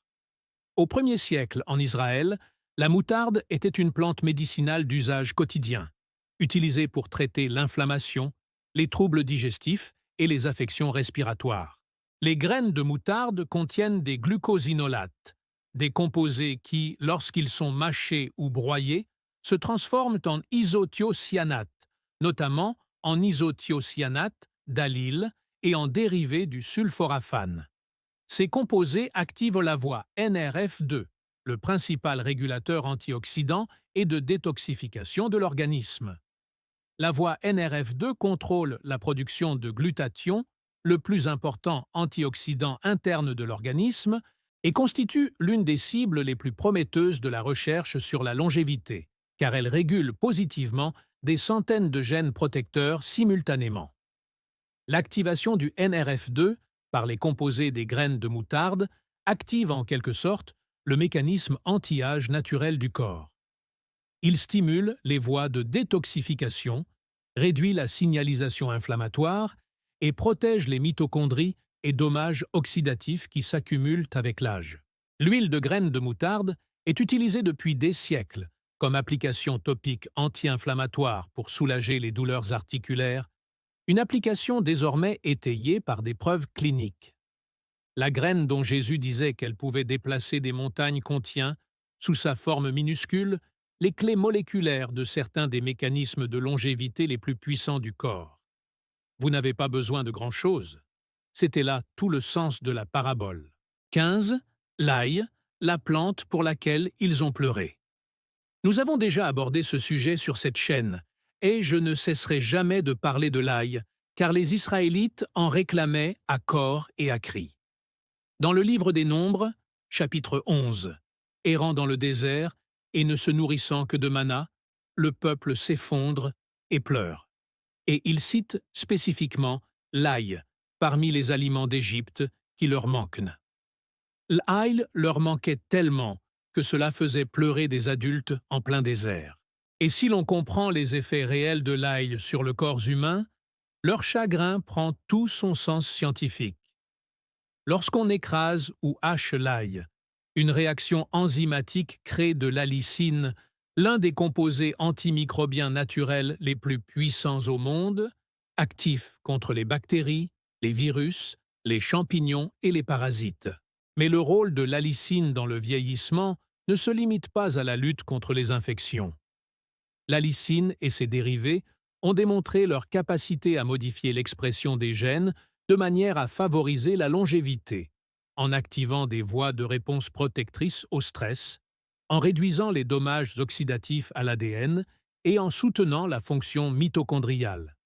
Au 1er siècle, en Israël, la moutarde était une plante médicinale d'usage quotidien, utilisée pour traiter l'inflammation, les troubles digestifs et les affections respiratoires. Les graines de moutarde contiennent des glucosinolates, des composés qui, lorsqu'ils sont mâchés ou broyés, se transforment en isothiocyanate, notamment en isothiocyanate d'allyle et en dérivés du sulforaphane. Ces composés activent la voie NRF2, le principal régulateur antioxydant et de détoxification de l'organisme. La voie NRF2 contrôle la production de glutathion, le plus important antioxydant interne de l'organisme, et constitue l'une des cibles les plus prometteuses de la recherche sur la longévité, car elle régule positivement des centaines de gènes protecteurs simultanément. L'activation du NRF2 par les composés des graines de moutarde active en quelque sorte le mécanisme anti-âge naturel du corps. Il stimule les voies de détoxification, réduit la signalisation inflammatoire et protège les mitochondries et dommages oxydatifs qui s'accumulent avec l'âge. L'huile de graines de moutarde est utilisée depuis des siècles comme application topique anti-inflammatoire pour soulager les douleurs articulaires, une application désormais étayée par des preuves cliniques. La graine dont Jésus disait qu'elle pouvait déplacer des montagnes contient, sous sa forme minuscule, les clés moléculaires de certains des mécanismes de longévité les plus puissants du corps. Vous n'avez pas besoin de grand-chose. C'était là tout le sens de la parabole. 15. L'ail, la plante pour laquelle ils ont pleuré. Nous avons déjà abordé ce sujet sur cette chaîne, et je ne cesserai jamais de parler de l'ail, car les Israélites en réclamaient à corps et à cri. Dans le livre des Nombres, chapitre 11, errant dans le désert et ne se nourrissant que de manna, le peuple s'effondre et pleure. Et il cite spécifiquement l'ail parmi les aliments d'Égypte qui leur manquent. L'ail leur manquait tellement que cela faisait pleurer des adultes en plein désert. Et si l'on comprend les effets réels de l'ail sur le corps humain, leur chagrin prend tout son sens scientifique. Lorsqu'on écrase ou hache l'ail, une réaction enzymatique crée de l'allicine, l'un des composés antimicrobiens naturels les plus puissants au monde, actif contre les bactéries, les virus, les champignons et les parasites. Mais le rôle de l'allicine dans le vieillissement ne se limite pas à la lutte contre les infections. L'allicine et ses dérivés ont démontré leur capacité à modifier l'expression des gènes de manière à favoriser la longévité, en activant des voies de réponse protectrices au stress, en réduisant les dommages oxydatifs à l'ADN et en soutenant la fonction mitochondriale.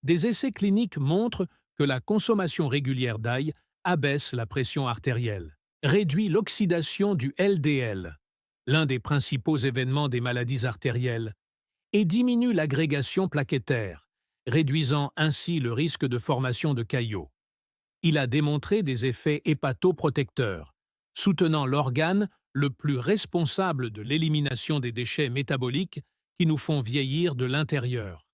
Des essais cliniques montrent que la consommation régulière d'ail abaisse la pression artérielle, réduit l'oxydation du LDL, l'un des principaux événements des maladies artérielles, et diminue l'agrégation plaquettaire, réduisant ainsi le risque de formation de caillots. Il a démontré des effets hépatoprotecteurs, soutenant l'organe le plus responsable de l'élimination des déchets métaboliques qui nous font vieillir de l'intérieur.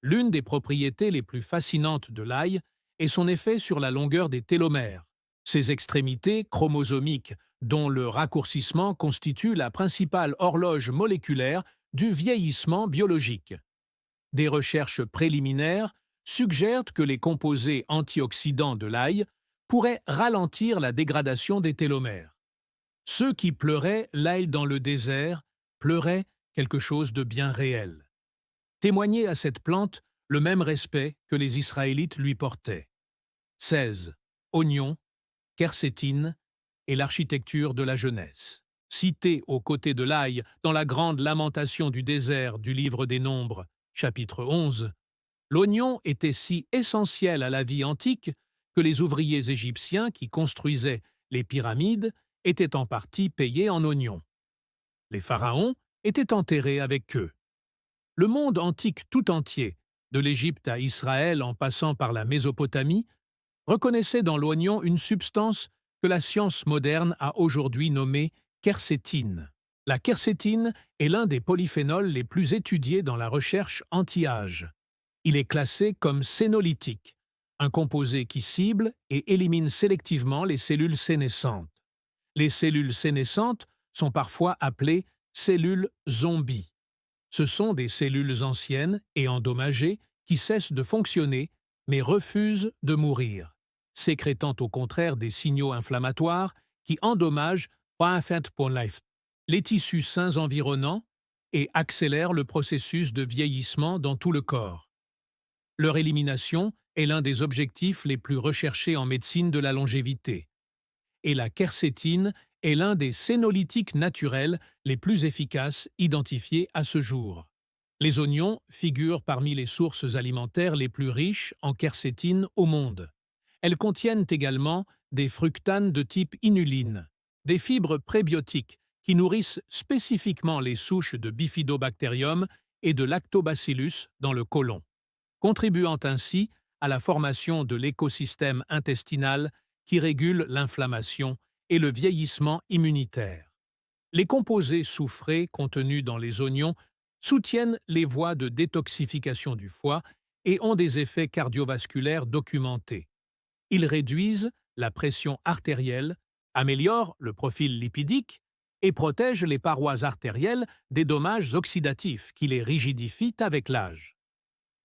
L'une des propriétés les plus fascinantes de l'ail est son effet sur la longueur des télomères, ses extrémités chromosomiques dont le raccourcissement constitue la principale horloge moléculaire du vieillissement biologique. Des recherches préliminaires suggèrent que les composés antioxydants de l'ail pourraient ralentir la dégradation des télomères. Ceux qui pleuraient l'ail dans le désert pleuraient quelque chose de bien réel. Témoigner à cette plante le même respect que les Israélites lui portaient. 16. Oignons, quercétine et l'architecture de la jeunesse. Cité aux côtés de l'ail dans la grande lamentation du désert du livre des Nombres, chapitre 11, l'oignon était si essentiel à la vie antique que les ouvriers égyptiens qui construisaient les pyramides étaient en partie payés en oignons. Les pharaons étaient enterrés avec eux. Le monde antique tout entier, de l'Égypte à Israël en passant par la Mésopotamie, reconnaissait dans l'oignon une substance que la science moderne a aujourd'hui nommée quercétine. La quercétine est l'un des polyphénols les plus étudiés dans la recherche anti-âge. Il est classé comme sénolytique, un composé qui cible et élimine sélectivement les cellules sénescentes. Les cellules sénescentes sont parfois appelées cellules zombies. Ce sont des cellules anciennes et endommagées qui cessent de fonctionner mais refusent de mourir, sécrétant au contraire des signaux inflammatoires qui endommagent les tissus sains environnants et accélèrent le processus de vieillissement dans tout le corps. Leur élimination est l'un des objectifs les plus recherchés en médecine de la longévité. Et la quercétine est l'un des sénolytiques naturels les plus efficaces identifiés à ce jour. Les oignons figurent parmi les sources alimentaires les plus riches en quercétine au monde. Elles contiennent également des fructanes de type inuline, des fibres prébiotiques qui nourrissent spécifiquement les souches de Bifidobacterium et de Lactobacillus dans le côlon, contribuant ainsi à la formation de l'écosystème intestinal qui régule l'inflammation et le vieillissement immunitaire. Les composés soufrés contenus dans les oignons soutiennent les voies de détoxification du foie et ont des effets cardiovasculaires documentés. Ils réduisent la pression artérielle, améliorent le profil lipidique et protègent les parois artérielles des dommages oxydatifs qui les rigidifient avec l'âge.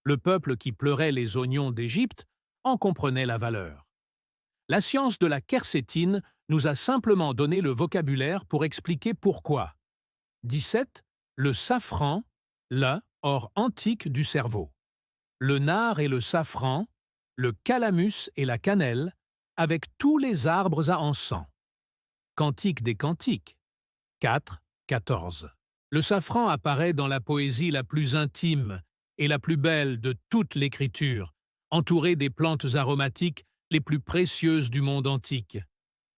Le peuple qui pleurait les oignons d'Égypte en comprenait la valeur. La science de la quercétine nous a simplement donné le vocabulaire pour expliquer pourquoi. 17. Le safran, le or antique du cerveau. Le nard et le safran, le calamus et la cannelle, avec tous les arbres à encens. Cantique des Cantiques. 4, 14. Le safran apparaît dans la poésie la plus intime et la plus belle de toute l'écriture, entourée des plantes aromatiques les plus précieuses du monde antique.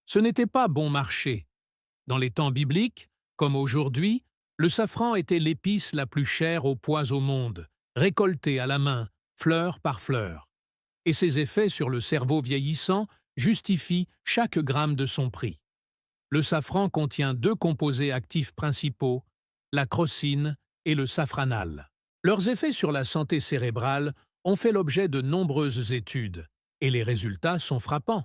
Ce n'était pas bon marché. Dans les temps bibliques, comme aujourd'hui, le safran était l'épice la plus chère aux pois au monde, récoltée à la main, fleur par fleur. Et ses effets sur le cerveau vieillissant justifient chaque gramme de son prix. Le safran contient 2 composés actifs principaux, la crocine et le safranal. Leurs effets sur la santé cérébrale ont fait l'objet de nombreuses études, et les résultats sont frappants.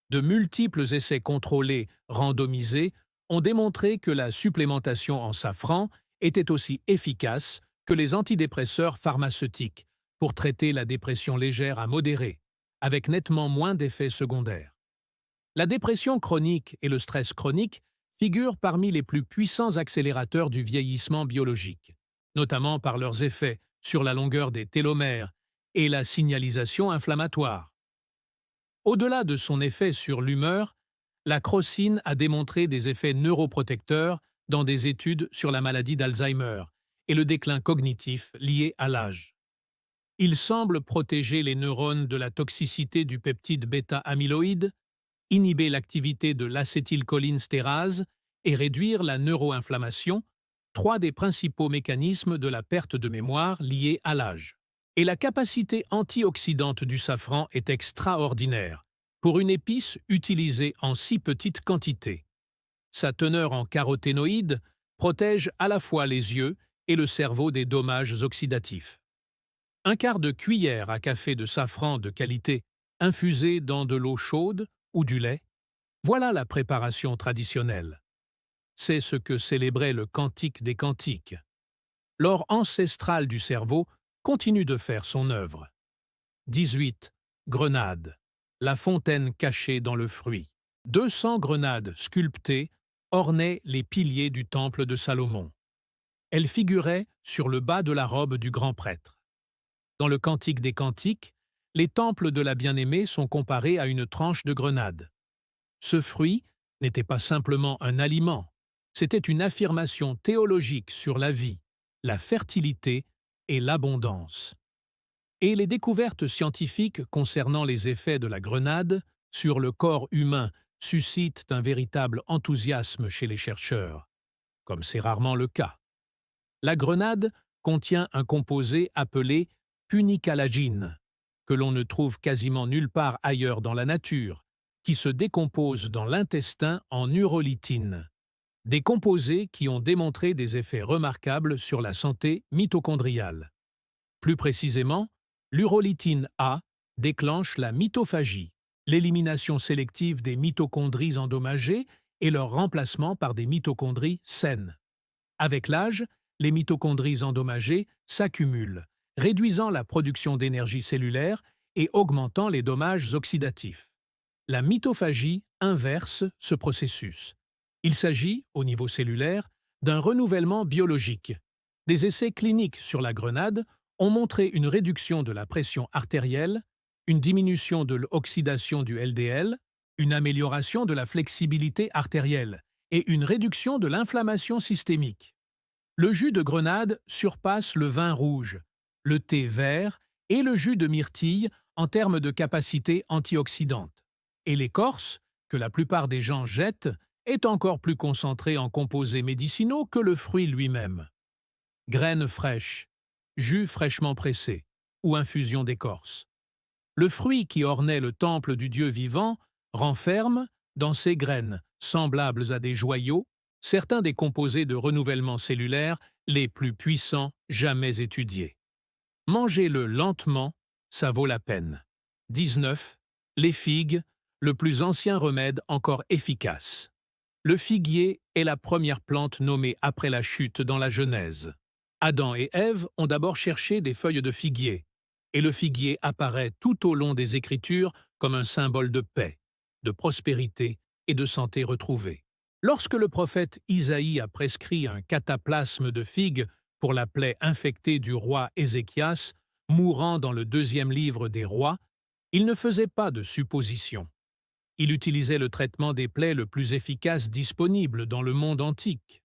De multiples essais contrôlés, randomisés, ont démontré que la supplémentation en safran était aussi efficace que les antidépresseurs pharmaceutiques pour traiter la dépression légère à modérée, avec nettement moins d'effets secondaires. La dépression chronique et le stress chronique figurent parmi les plus puissants accélérateurs du vieillissement biologique, notamment par leurs effets sur la longueur des télomères et la signalisation inflammatoire. Au-delà de son effet sur l'humeur, la crocine a démontré des effets neuroprotecteurs dans des études sur la maladie d'Alzheimer et le déclin cognitif lié à l'âge. Il semble protéger les neurones de la toxicité du peptide bêta-amyloïde, inhiber l'activité de l'acétylcholinestérase et réduire la neuroinflammation, 3 des principaux mécanismes de la perte de mémoire liés à l'âge. Et la capacité antioxydante du safran est extraordinaire, pour une épice utilisée en si petite quantité. Sa teneur en caroténoïdes protège à la fois les yeux et le cerveau des dommages oxydatifs. 1/4 de cuillère à café de safran de qualité infusé dans de l'eau chaude ou du lait, voilà la préparation traditionnelle. C'est ce que célébrait le Cantique des Cantiques. L'or ancestral du cerveau continue de faire son œuvre. 18. Grenade. La fontaine cachée dans le fruit. 200 grenades sculptées ornaient les piliers du temple de Salomon. Elles figuraient sur le bas de la robe du grand prêtre. Dans le Cantique des Cantiques, les temples de la bien-aimée sont comparés à une tranche de grenade. Ce fruit n'était pas simplement un aliment, c'était une affirmation théologique sur la vie, la fertilité et l'abondance. Et les découvertes scientifiques concernant les effets de la grenade sur le corps humain suscitent un véritable enthousiasme chez les chercheurs, comme c'est rarement le cas. La grenade contient un composé appelé punicalagine, que l'on ne trouve quasiment nulle part ailleurs dans la nature, qui se décompose dans l'intestin en urolytine. Des composés qui ont démontré des effets remarquables sur la santé mitochondriale. Plus précisément, l'urolytine A déclenche la mitophagie, l'élimination sélective des mitochondries endommagées et leur remplacement par des mitochondries saines. Avec l'âge, les mitochondries endommagées s'accumulent, réduisant la production d'énergie cellulaire et augmentant les dommages oxydatifs. La mitophagie inverse ce processus. Il s'agit, au niveau cellulaire, d'un renouvellement biologique. Des essais cliniques sur la grenade ont montré une réduction de la pression artérielle, une diminution de l'oxydation du LDL, une amélioration de la flexibilité artérielle et une réduction de l'inflammation systémique. Le jus de grenade surpasse le vin rouge, le thé vert et le jus de myrtille en termes de capacité antioxydante. Et l'écorce, que la plupart des gens jettent, est encore plus concentrée en composés médicinaux que le fruit lui-même. Graines fraîches, jus fraîchement pressé ou infusion d'écorce. Le fruit qui ornait le temple du Dieu vivant renferme, dans ses graines, semblables à des joyaux, certains des composés de renouvellement cellulaire les plus puissants jamais étudiés. Mangez-le lentement, ça vaut la peine. 19. Les figues, le plus ancien remède encore efficace. Le figuier est la première plante nommée après la chute dans la Genèse. Adam et Ève ont d'abord cherché des feuilles de figuier, et le figuier apparaît tout au long des Écritures comme un symbole de paix, de prospérité et de santé retrouvée. Lorsque le prophète Isaïe a prescrit un cataplasme de figues pour la plaie infectée du roi Ézéchias, mourant dans le 2e livre des rois, il ne faisait pas de suppositions. Il utilisait le traitement des plaies le plus efficace disponible dans le monde antique.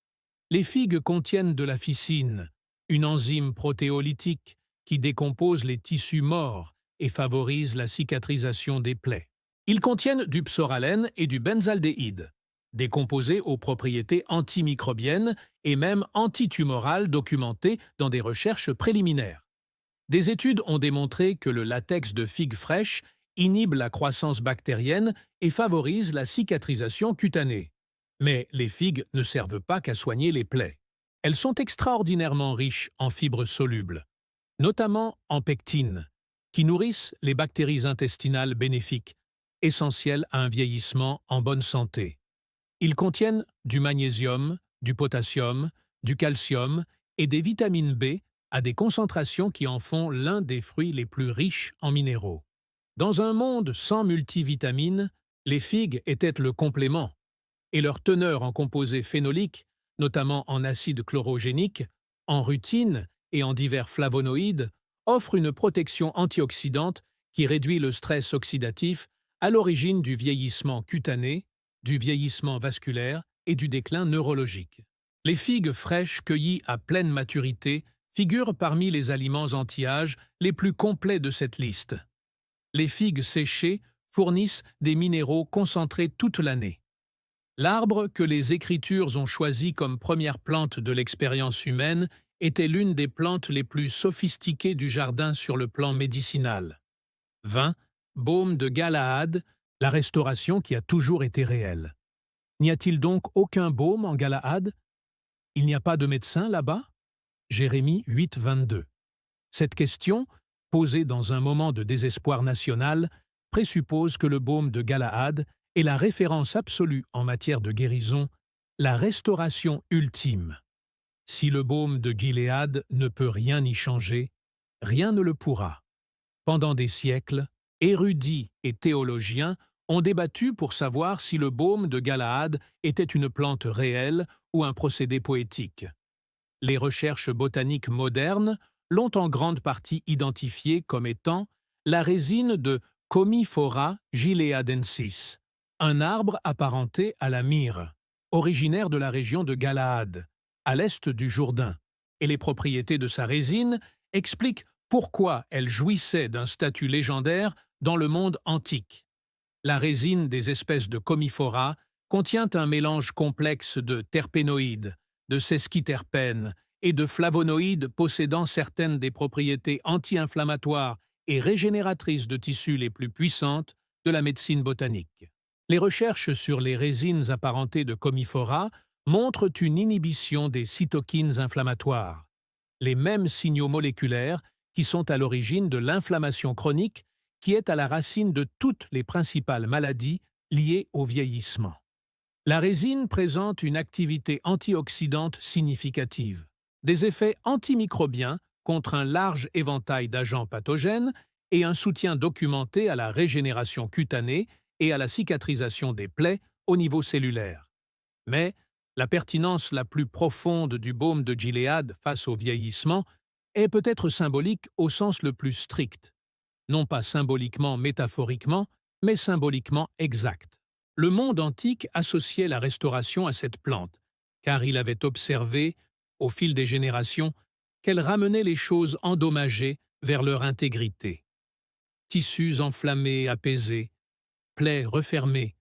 Les figues contiennent de la ficine, une enzyme protéolytique qui décompose les tissus morts et favorise la cicatrisation des plaies. Ils contiennent du psoralène et du benzaldéhyde, des composés aux propriétés antimicrobiennes et même antitumorales documentées dans des recherches préliminaires. Des études ont démontré que le latex de figues fraîches inhibe la croissance bactérienne et favorise la cicatrisation cutanée. Mais les figues ne servent pas qu'à soigner les plaies. Elles sont extraordinairement riches en fibres solubles, notamment en pectine, qui nourrissent les bactéries intestinales bénéfiques, essentielles à un vieillissement en bonne santé. Ils contiennent du magnésium, du potassium, du calcium et des vitamines B à des concentrations qui en font l'un des fruits les plus riches en minéraux. Dans un monde sans multivitamines, les figues étaient le complément, et leur teneur en composés phénoliques, notamment en acide chlorogénique, en rutine et en divers flavonoïdes, offre une protection antioxydante qui réduit le stress oxydatif à l'origine du vieillissement cutané, du vieillissement vasculaire et du déclin neurologique. Les figues fraîches cueillies à pleine maturité figurent parmi les aliments anti-âge les plus complets de cette liste. Les figues séchées fournissent des minéraux concentrés toute l'année. L'arbre que les Écritures ont choisi comme première plante de l'expérience humaine était l'une des plantes les plus sophistiquées du jardin sur le plan médicinal. 20. Baume de Galaad, la restauration qui a toujours été réelle. N'y a-t-il donc aucun baume en Galaad? Il n'y a pas de médecin là-bas? Jérémie 8, 22. Cette question, posée dans un moment de désespoir national, présuppose que le baume de Galaad est la référence absolue en matière de guérison, la restauration ultime. Si le baume de Gilead ne peut rien y changer, rien ne le pourra. Pendant des siècles, érudits et théologiens ont débattu pour savoir si le baume de Galaad était une plante réelle ou un procédé poétique. Les recherches botaniques modernes l'ont en grande partie identifié comme étant la résine de Commiphora gileadensis, un arbre apparenté à la myrrhe, originaire de la région de Galaad, à l'est du Jourdain, et les propriétés de sa résine expliquent pourquoi elle jouissait d'un statut légendaire dans le monde antique. La résine des espèces de Commiphora contient un mélange complexe de terpénoïdes, de sesquiterpènes et de flavonoïdes possédant certaines des propriétés anti-inflammatoires et régénératrices de tissus les plus puissantes de la médecine botanique. Les recherches sur les résines apparentées de Commiphora montrent une inhibition des cytokines inflammatoires, les mêmes signaux moléculaires qui sont à l'origine de l'inflammation chronique qui est à la racine de toutes les principales maladies liées au vieillissement. La résine présente une activité antioxydante significative, des effets antimicrobiens contre un large éventail d'agents pathogènes et un soutien documenté à la régénération cutanée et à la cicatrisation des plaies au niveau cellulaire. Mais la pertinence la plus profonde du baume de Gilead face au vieillissement est peut-être symbolique au sens le plus strict, non pas symboliquement métaphoriquement, mais symboliquement exact. Le monde antique associait la restauration à cette plante, car il avait observé, au fil des générations, qu'elle ramenait les choses endommagées vers leur intégrité. tissus enflammés apaisés, plaies refermées,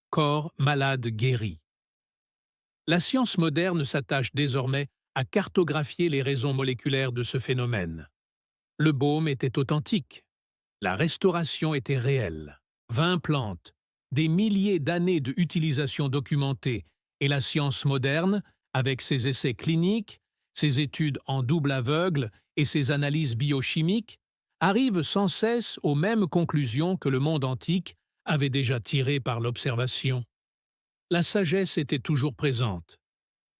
corps malades guéris. La science moderne s'attache désormais à cartographier les raisons moléculaires de ce phénomène. Le baume était authentique, la restauration était réelle. 20 plantes, des milliers d'années de utilisation documentée et la science moderne, avec ses essais cliniques, ses études en double aveugle et ses analyses biochimiques, arrivent sans cesse aux mêmes conclusions que le monde antique avait déjà tirées par l'observation. La sagesse était toujours présente.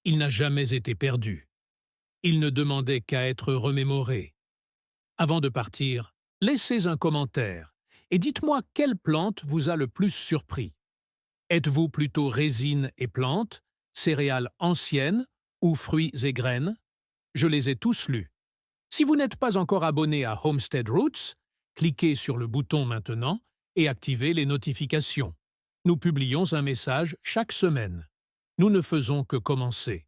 Il n'a jamais été perdu. Il ne demandait qu'à être remémoré. Avant de partir, laissez un commentaire et dites-moi quelle plante vous a le plus surpris. Êtes-vous plutôt résine et plantes, céréales anciennes ou fruits et graines? Je les ai tous lus. Si vous n'êtes pas encore abonné à Homestead Roots, cliquez sur le bouton maintenant et activez les notifications. Nous publions un message chaque semaine. Nous ne faisons que commencer.